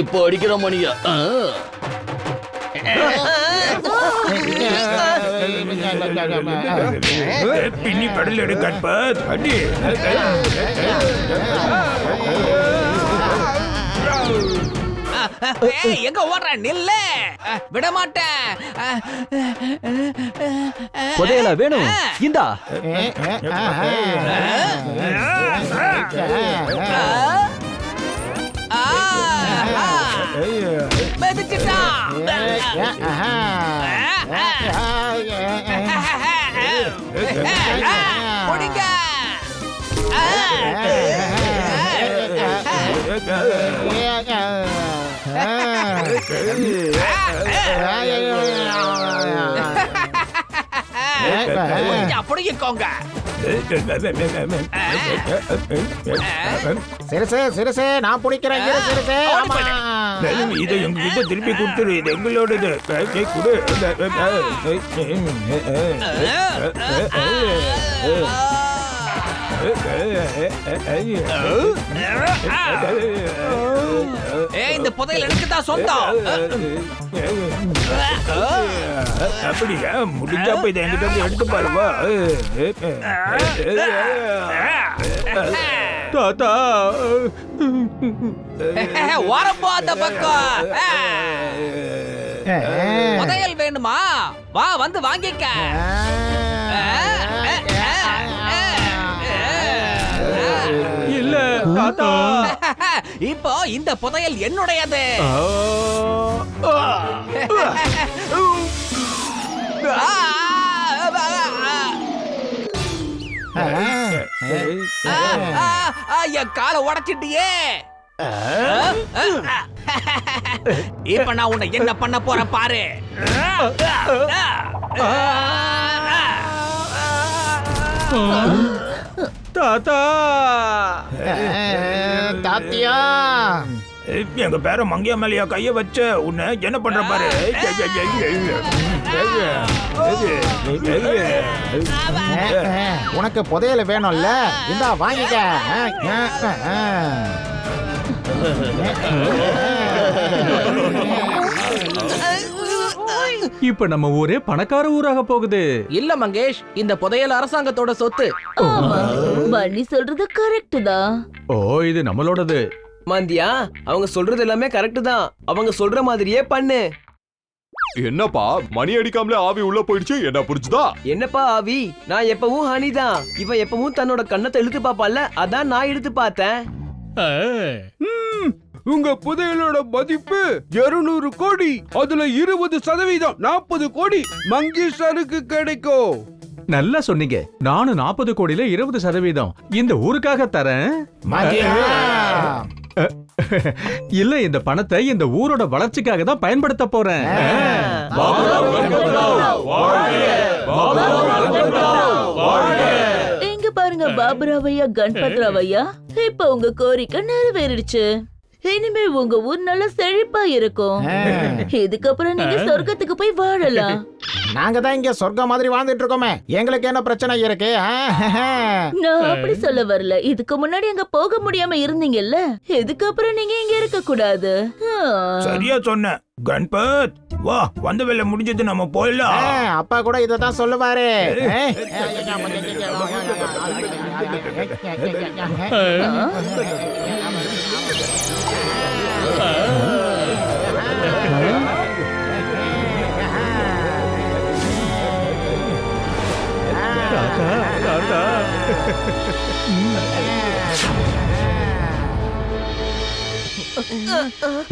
K: இப்போ அடிக்கிற மணியா?
D: பின்னி கடல் எடு கணபத். அடி.
C: எங்க ஓடுற? நில்லு. விட மாட்டேன்.
L: புதையலா வேணும்? இந்தா.
C: அப்படிக்கோங்க.
E: சிறுசு சிறுசு நான் பிடிக்கிறேன். சிறுசு
D: இதை எங்ககிட்ட திருப்பி கொடுத்துரு. இது எங்களோடது. கொடு.
C: இந்த புதையல் எனக்கு தான் சொந்தம்.
D: அப்படியா? முடிஞ்சப்ப இதை என்கிட்ட வந்து எடுத்து பாருவா.
I: தாத்தா
C: வரப்போ அந்த பக்கம். புதையல் வேணுமா? வா வந்து வாங்கிக்க.
I: இல்ல தாத்தா,
C: இப்போ இந்த புதையல் என்னுடையது. என் காலை உடைச்சிட்டியே. இப்ப நான் உன்னை என்ன பண்ண போறேன் பாரு.
B: தாத்தா
E: தாத்தியா
D: எங்க பேர மங்கியா மேலையா கைய வச்ச உன்னை என்ன பண்ற பாரு.
E: உனக்கு புதையல வேணும்ல, இந்தா வாங்கிக்க.
I: இப்ப நம்ம ஊரே பணக்கார ஊராக போகுது.
M: இல்ல மங்கேஷ், இந்த புதையல் அரசாங்கத்தோட சொத்து.
P: பன்னி சொல்றது கரெக்ட் தான்.
I: ஓ, இது நம்மளோடது.
M: மந்தியா, அவங்க சொல்றது எல்லாமே கரெக்ட் தான். அவங்க சொல்ற மாதிரியே பண்ணு.
N: என்னப்பா மணி அடிக்காமலே ஆவி உள்ள போயிடுச்சு, என்ன புரிஞ்சுதா?
M: என்னப்பா ஆவி? நான் எப்பவும் ஹனி தான். இவன் எப்பவும் தன்னோட கண்ணத்தை இழுத்து பாப்பால, அதான் நான் இழுத்து பார்த்தேன்.
R: உங்க புதையலோட மதிப்பு 200 கோடி. அதுல 20% 40 கோடி மங்கேஷருக்கு கிடைக்கும்.
I: நல்லா சொன்னீங்க. நானும் 40 கோடியில 20% இந்த ஊருக்காக தரேன். இல்ல, இந்த பணத்தை இந்த ஊரோட வளர்ச்சிக்காக தான் பயன்படுத்த போறேன்.
P: இங்க பாருங்க பாபுராவ் ஐயா, கணபத்ராவ் ஐயா, இப்ப உங்க கோரிக்கை நிறைவேறிடுச்சு. இனிமே உங்க ஊர் நல்லா செழிப்பா இருக்கும். இதுக்கப்புறம் நீங்க சொர்க்கத்துக்கு போய் வாழலாம்.
E: நாங்க தான் இங்க சொர்க்கம் மாதிரி வாழ்ந்துட்டு இருக்கோமே, எங்களுக்கு என்ன பிரச்சனை இருக்கு?
P: நான் அப்படி சொல்ல வரல. இதுக்கு முன்னாடி அங்க போக முடியாம இருந்தீங்கல்ல, இதுக்கப்புறம் நீங்க இங்க இருக்க கூடாது.
D: சரியா சொன்ன கணபத். வா, வந்த வேலை முடிஞ்சது, நம்ம போயிடலாம்.
E: அப்பா கூட இததான் சொல்லுவாரு.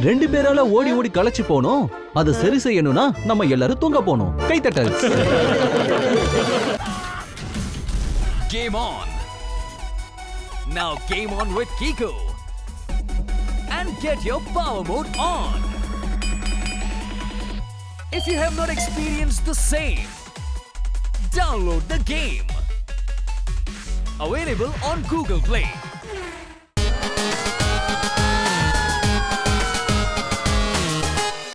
L: ரெண்டு பேரால ஓடி ஓடி களைச்சு போனோம். அதை சரி செய்யணும்னா நம்ம எல்லாரும் தூங்க போனோம். கைத்தட்டல்.
C: Game on. Now game on with Kiko. And get your power mode on. If you have not experienced the same, download the game. Available on Google Play.